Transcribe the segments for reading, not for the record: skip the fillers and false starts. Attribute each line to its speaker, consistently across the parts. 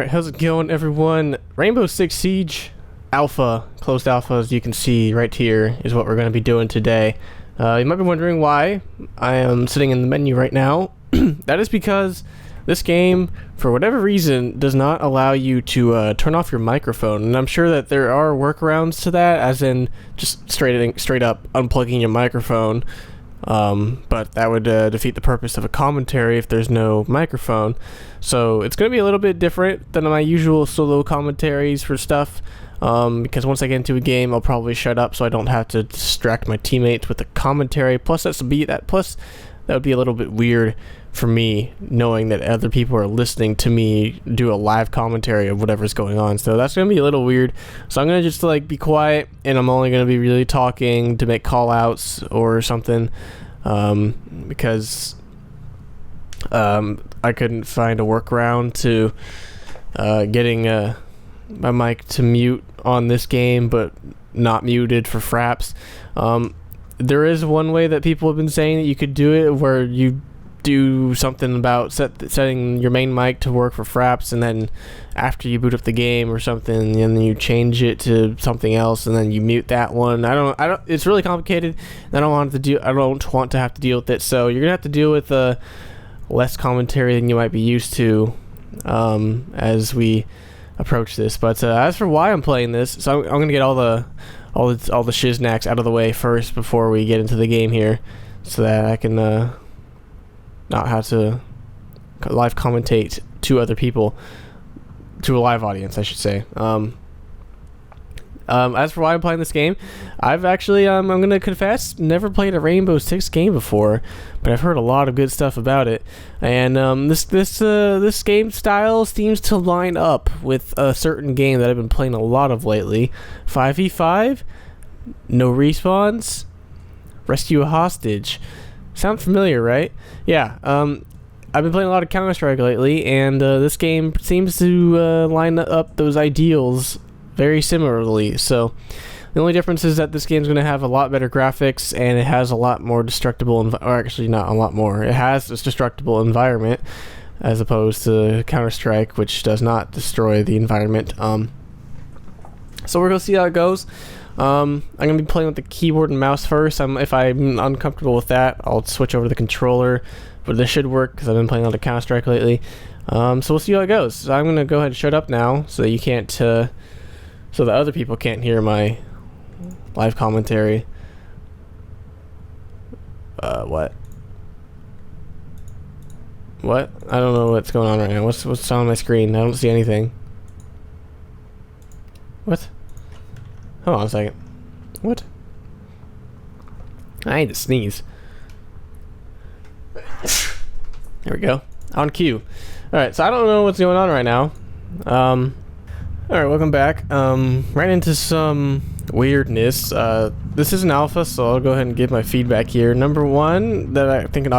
Speaker 1: Alright, how's it going, everyone? Rainbow Six Siege Alpha, closed alpha, as you can see right here, is what we're going to be doing today. You might be wondering why I am sitting in the menu right now. That is because this game, for whatever reason, does not allow you to turn off your microphone. And I'm sure that there are workarounds to that, as in just straight up unplugging your microphone. But that would defeat the purpose of a commentary if there's no microphone. So it's going to be a little bit different than my usual solo commentaries for stuff. Because once I get into a game, I'll probably shut up so I don't have to distract my teammates with the commentary. Plus, that would be a little bit weird for me, knowing that other people are listening to me do a live commentary of whatever's going on. So that's going to be a little weird. So I'm going to just be quiet, and I'm only going to be really talking to make call outs or something, because I couldn't find a workaround to getting my mic to mute on this game, but not muted for fraps. There is one way that people have been saying that you could do it, where you do something about setting your main mic to work for fraps, and then after you boot up the game or something, and then you change it to something else, and then you mute that one. I don't. It's really complicated. I don't want to have to deal with it. So you're gonna have to deal with less commentary than you might be used to as we approach this. But as for why I'm playing this, so I'm gonna get all the shiznacks out of the way first before we get into the game here, so that I can not have to live commentate to other people, to a live audience, I should say. As for why I'm playing this game, I've actually, I'm going to confess, never played a Rainbow Six game before, but I've heard a lot of good stuff about it. And this game style seems to line up with a certain game that I've been playing a lot of lately. 5v5, no respawns, rescue a hostage. Sound familiar, right? Yeah, I've been playing a lot of Counter-Strike lately, and this game seems to line up those ideals very similarly. So the only difference is that this game's going to have a lot better graphics, and it has a lot more destructible, or actually not a lot more, it has this destructible environment, as opposed to Counter-Strike, which does not destroy the environment. So we're going to see how it goes. I'm going to be playing with the keyboard and mouse first. If I'm uncomfortable with that, I'll switch over to the controller, but this should work because I've been playing on the Counter-Strike lately. So we'll see how it goes. So I'm going to go ahead and shut up now, so that you can't, so that other people can't hear my live commentary. What? I don't know what's going on right now. What's on my screen? I don't see anything. What? Hold on a second. What? I need to sneeze. There we go. On cue. Alright, so I don't know what's going on right now. Alright, welcome back. Ran into some weirdness. This is an alpha, so I'll go ahead and give my feedback here. Number one that I can think of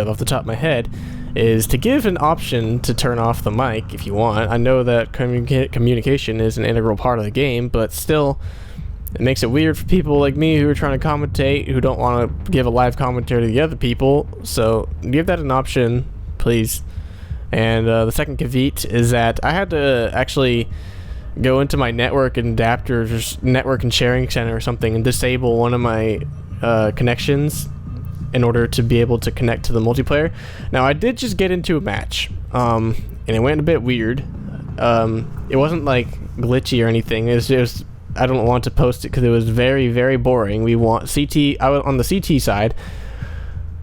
Speaker 1: off the top of my head is to give an option to turn off the mic if you want. I know that communication is an integral part of the game, but still, it makes it weird for people like me who are trying to commentate, who don't want to give a live commentary to the other people. So give that an option, please. And the second caveat is that I had to actually go into my network and adapters, network and sharing center or something, and disable one of my connections in order to be able to connect to the multiplayer. Now, I did just get into a match, and it went a bit weird. It wasn't like glitchy or anything. It's just, I don't want to post it because it was very, very boring. We want CT. I was on the CT side.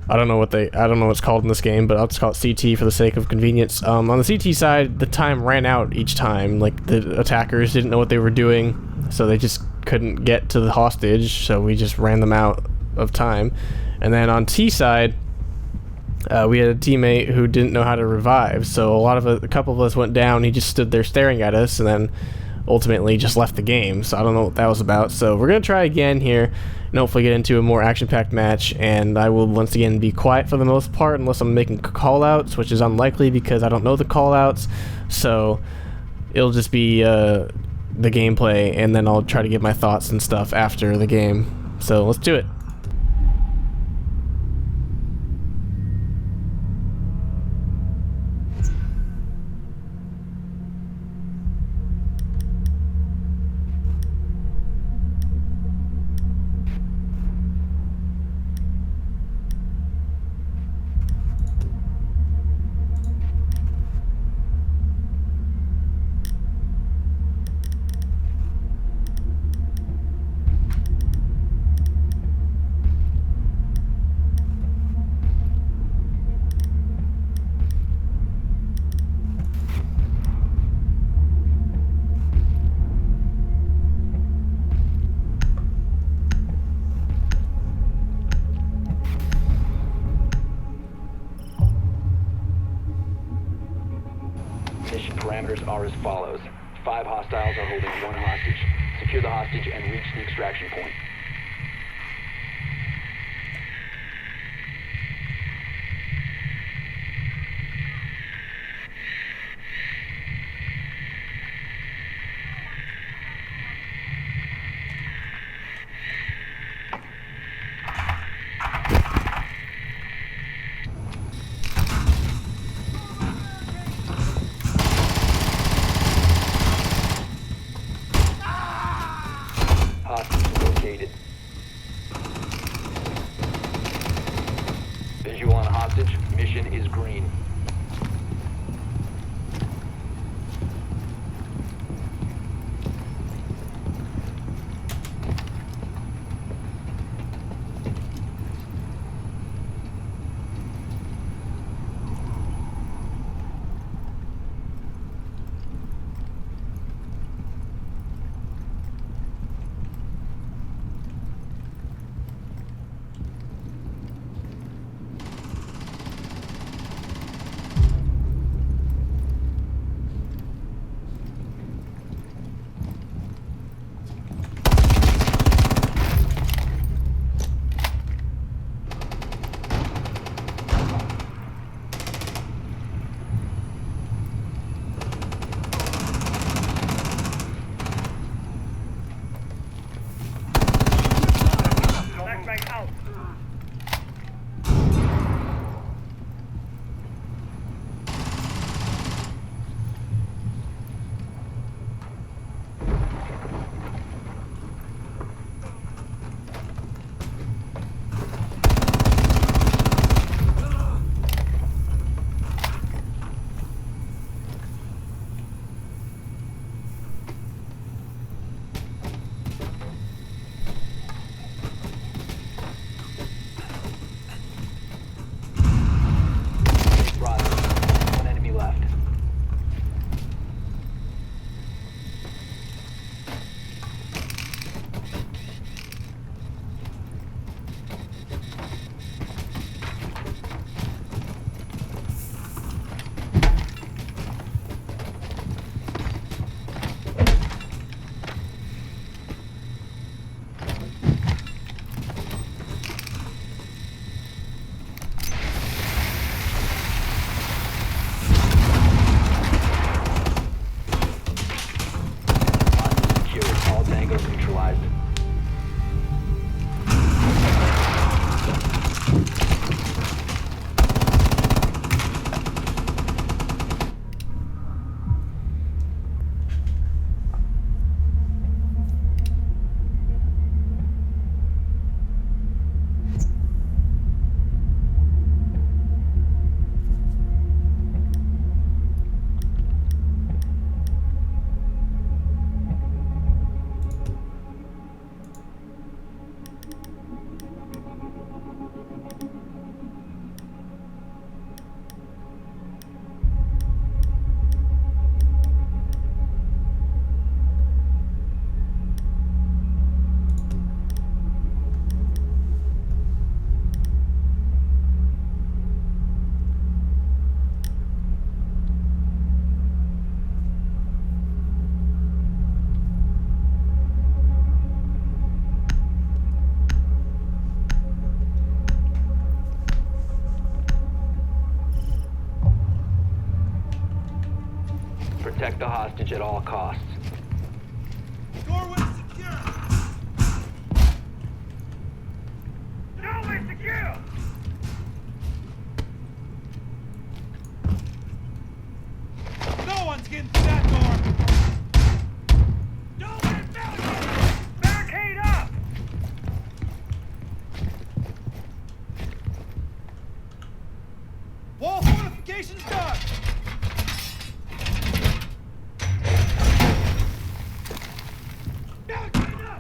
Speaker 1: I don't know what it's called in this game, but I'll just call it CT for the sake of convenience. On the CT side, the time ran out each time. Like, the attackers didn't know what they were doing, so they just couldn't get to the hostage, so we just ran them out of time. And then on T side, we had a teammate who didn't know how to revive, so a couple of us went down. He just stood there staring at us, and then ultimately just left the game. So I don't know what that was about. So we're gonna try again here, and hopefully get into a more action-packed match. And I will once again be quiet for the most part, unless I'm making call-outs, which is unlikely because I don't know the call-outs. So it'll just be the gameplay, and then I'll try to give my thoughts and stuff after the game. So let's do it.
Speaker 2: particulars are as follows. 5 hostiles are holding 1 hostage. Secure the hostage and reach the extraction point. Hostage located. Visual on hostage. Mission is green. One enemy left. All tangos neutralized. Protect the hostage at all costs.
Speaker 3: Doorway secure! Doorway secure! No one's getting through that door! Doorway barricade! Barricade up! Wall fortifications done! Barricade up!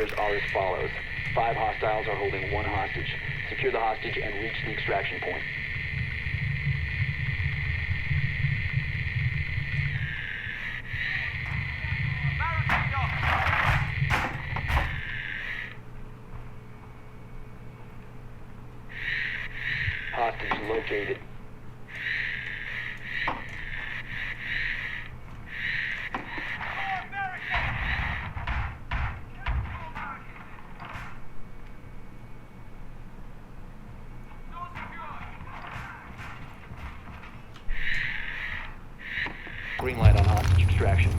Speaker 2: parameters are as follows. 5 hostiles are holding 1 hostage. Secure the hostage and reach the extraction point. Hostage located. Green light on hostage extraction.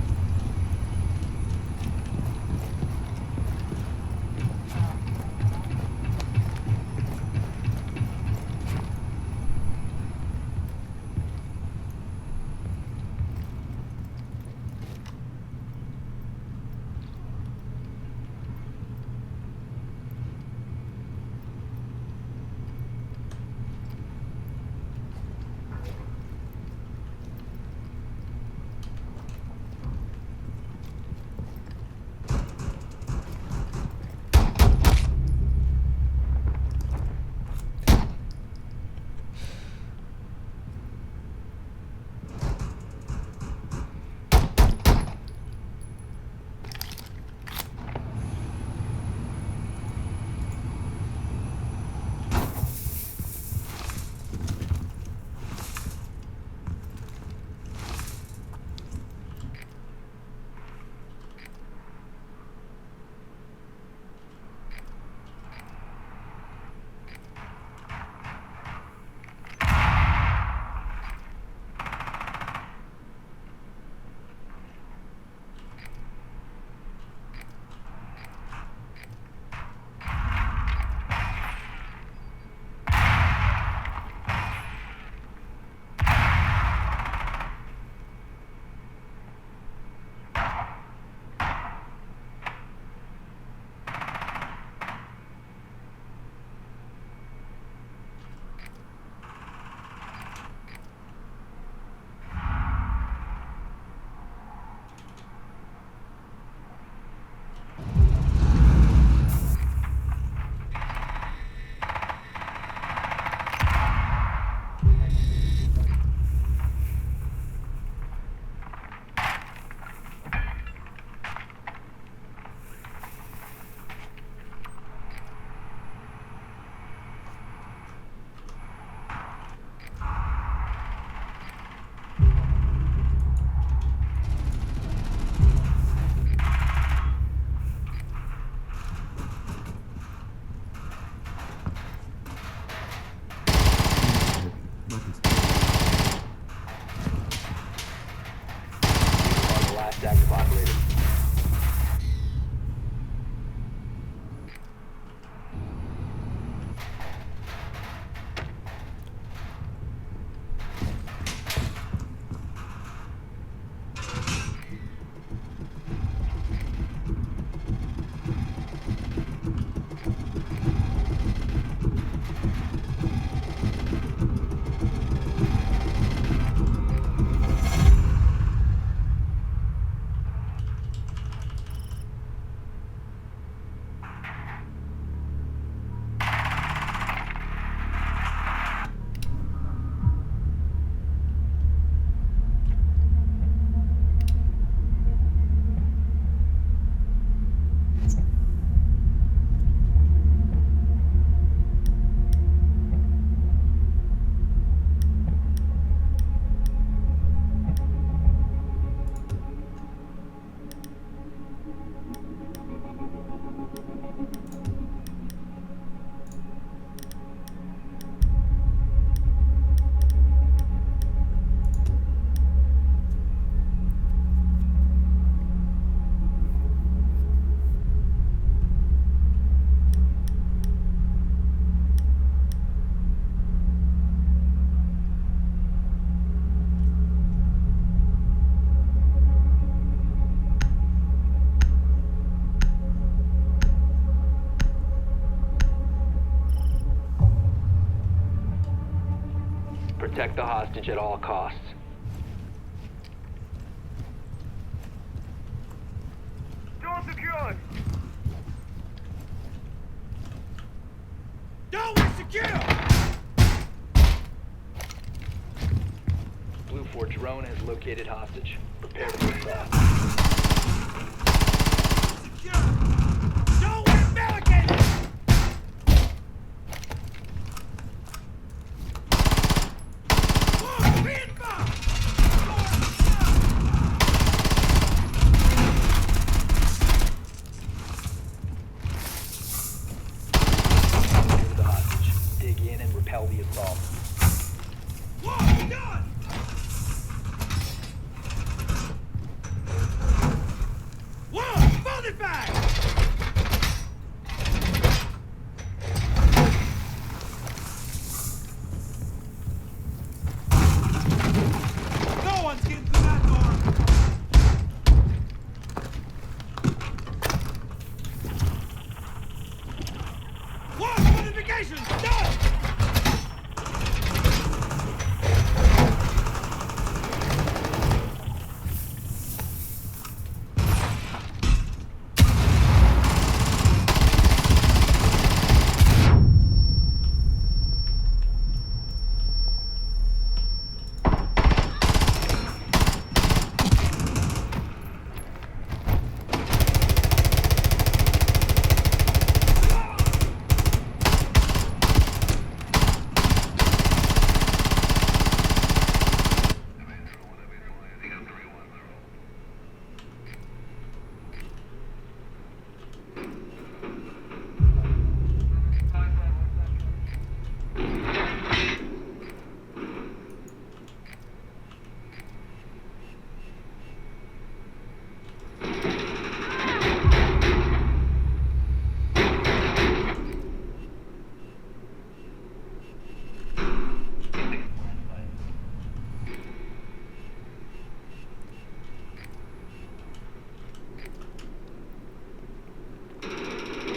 Speaker 2: Last active operator. Protect the hostage at all costs.
Speaker 3: Door secured. Doorway secure!
Speaker 2: Blue 4 drone has located hostage. Prepare to move fast.
Speaker 3: Secure! Doorway barricaded! Whoa, reinforced!
Speaker 2: Secure the hostage. Dig in and repel the assault.
Speaker 3: Whoa, done! Whoa, body bag! No one's getting through that door! Whoa, fortifications! Done!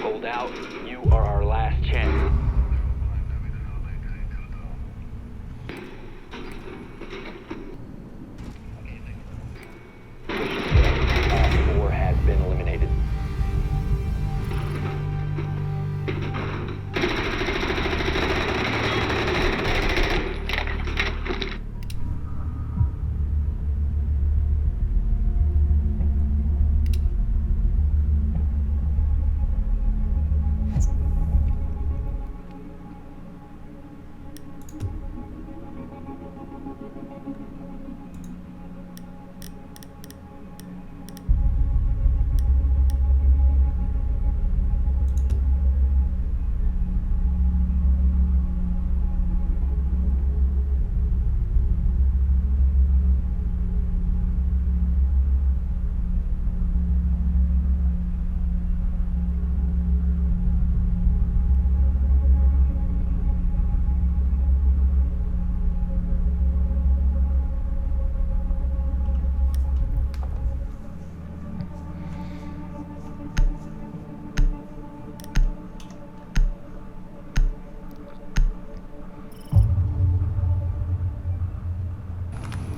Speaker 2: Hold out. You are our last chance. Op 4 has been eliminated.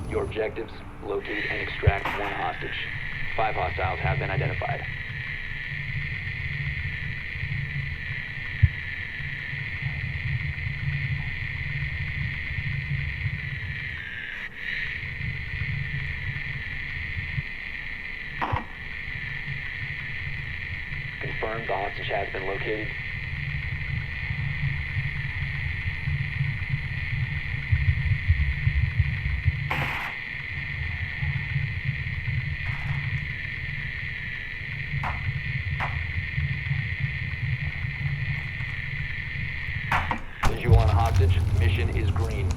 Speaker 2: Your objectives: locate and extract one hostage. 5 hostiles have been identified. Confirmed, the hostage has been located. Visual on hostage. Mission is green.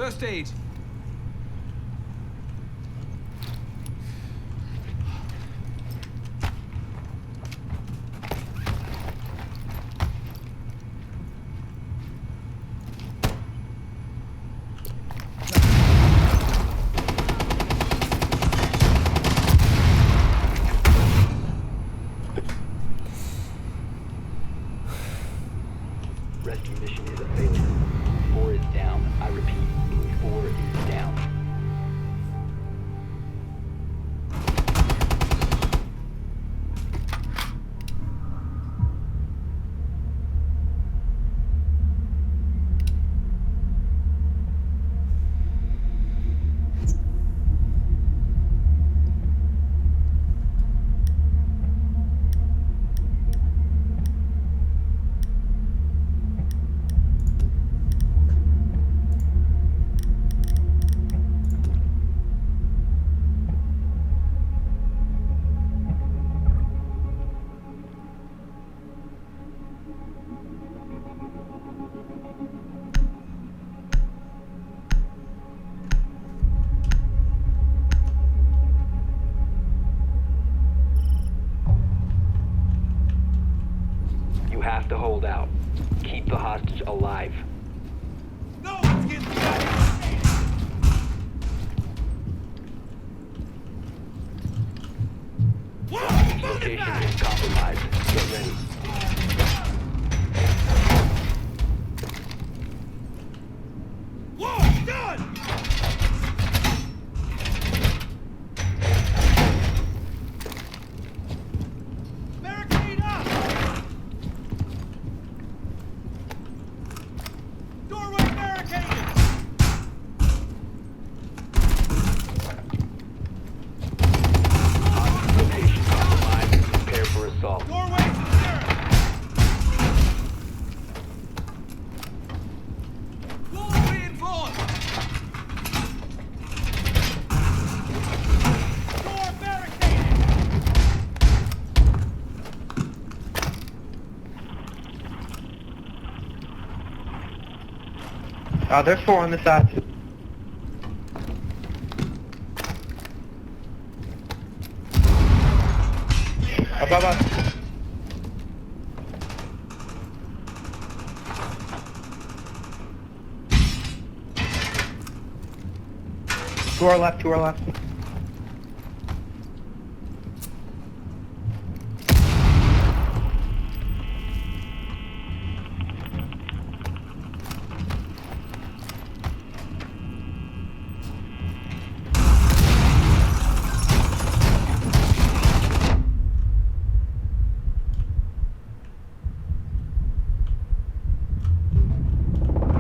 Speaker 3: First aid.
Speaker 2: Rescue mission is a failure. 4 is down. I repeat, 4 is down. You have to hold out. Keep the hostage alive.
Speaker 3: No one's getting through that door. Whoa!
Speaker 2: Location is compromised. Get ready.
Speaker 3: Whoa! Done! Barricade up! Doorway barricaded!
Speaker 2: Location compromised. Prepare for assault.
Speaker 3: Doorway secure! Wall reinforced! Door barricaded!
Speaker 4: There's 4 on the side. Above us. To our left, to our left.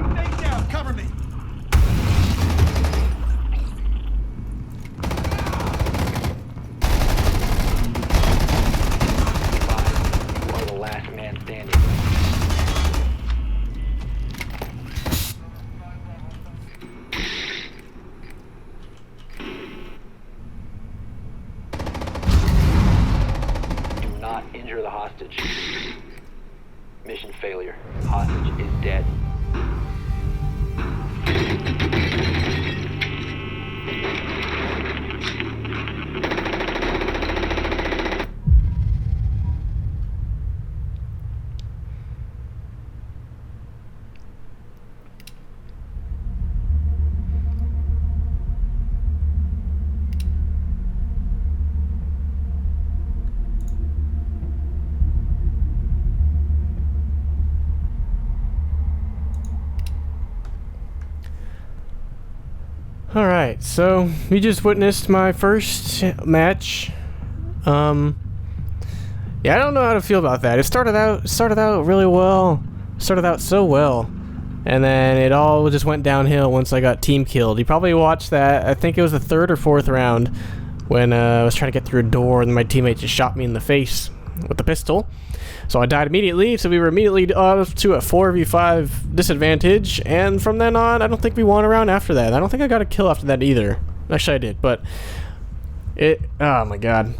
Speaker 3: Grenade down! Cover me!
Speaker 2: You are the last man standing. Do not injure the hostage. Mission failure. Hostage is dead.
Speaker 1: Alright, so we just witnessed my first match. Yeah, I don't know how to feel about that. It started out really well. Started out so well. And then it all just went downhill once I got team killed. You probably watched that. I think it was the 3rd or 4th round when I was trying to get through a door and my teammate just shot me in the face with the pistol. So I died immediately, so we were immediately off to a 4v5 disadvantage, and from then on, I don't think we won a round after that. I don't think I got a kill after that either. Actually, I did, but oh my god.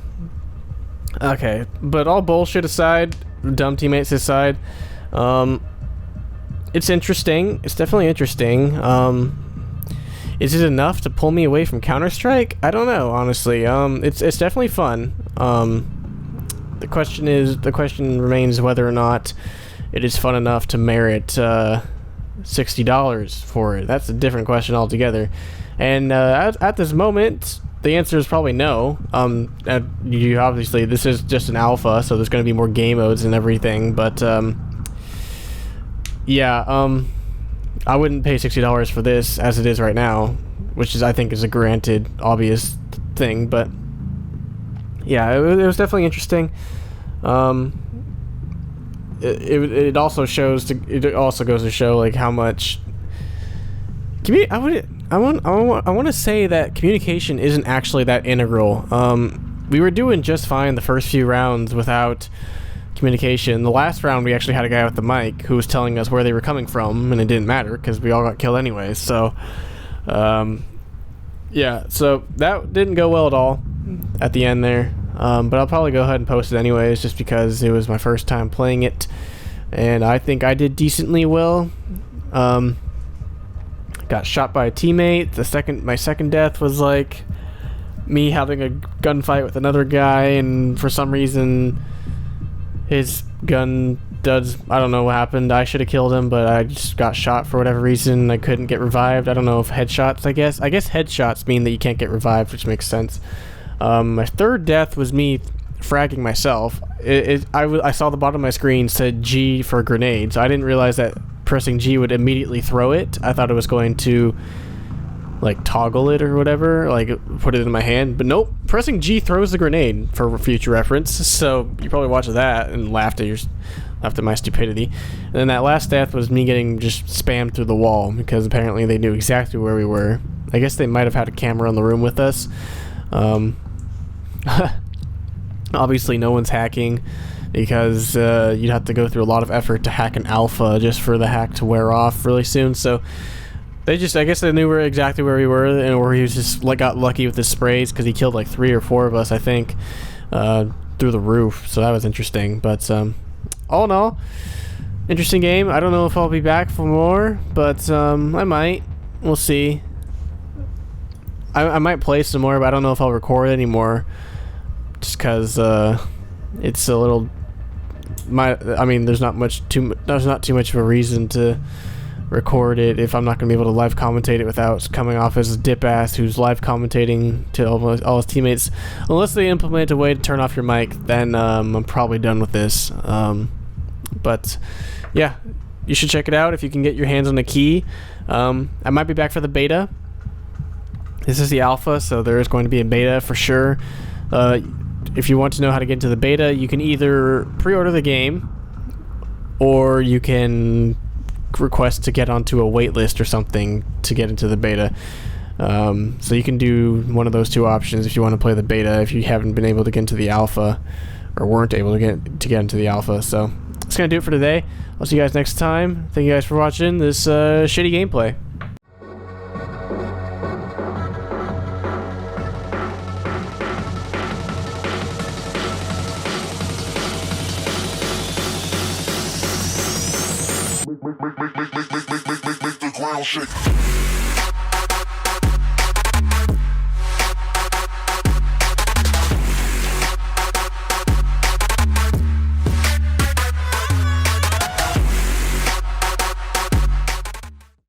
Speaker 1: Okay, but all bullshit aside, dumb teammates aside, it's interesting. It's definitely interesting. Is it enough to pull me away from Counter-Strike? I don't know, honestly. It's definitely fun. The question remains whether or not it is fun enough to merit $60 for it. That's a different question altogether. And at this moment, the answer is probably no. You obviously, this is just an alpha, so there's going to be more game modes and everything. But yeah, I wouldn't pay $60 for this as it is right now, which is, I think, is a granted obvious thing. But yeah, it was definitely interesting. It also goes to show like how much I want to say that communication isn't actually that integral. We were doing just fine the first few rounds without communication. The last round we actually had a guy with the mic who was telling us where they were coming from, and it didn't matter because we all got killed anyways. So yeah, so that didn't go well at all at the end there. But I'll probably go ahead and post it anyways, just because it was my first time playing it, and I think I did decently well. Got shot by a teammate. My second death was like me having a gunfight with another guy, and for some reason his gun does, I don't know what happened. I should have killed him, but I just got shot for whatever reason. I couldn't get revived. I don't know if headshots, I guess headshots mean that you can't get revived, which makes sense. My third death was me fragging myself. I saw the bottom of my screen said G for grenades. I didn't realize that pressing G would immediately throw it. I thought it was going to like toggle it or whatever, like put it in my hand, but nope, pressing G throws the grenade for future reference. So you probably watched that and laughed at my stupidity. And then that last death was me getting just spammed through the wall because apparently they knew exactly where we were. I guess they might have had a camera in the room with us. Obviously no one's hacking because you'd have to go through a lot of effort to hack an alpha just for the hack to wear off really soon. So I guess they knew exactly where we were, and where he was just got lucky with his sprays because he killed like 3 or 4 of us, I think, through the roof. So that was interesting. But all in all, interesting game. I don't know if I'll be back for more, but I might. We'll see. I might play some more, but I don't know if I'll record anymore, just because it's a little. There's not too much of a reason to record it if I'm not going to be able to live commentate it without coming off as a dip ass who's live commentating to all his teammates. Unless they implement a way to turn off your mic, then I'm probably done with this. But yeah, you should check it out if you can get your hands on the key. I might be back for the beta. This is the alpha, so there is going to be a beta for sure. If you want to know how to get into the beta, you can either pre-order the game, or you can request to get onto a wait list or something to get into the beta. So you can do one of those two options if you want to play the beta, if you haven't been able to get into the alpha, or weren't able to get into the alpha. So that's gonna do it for today. I'll see you guys next time. Thank you guys for watching this shitty gameplay.
Speaker 5: Make the ground shake.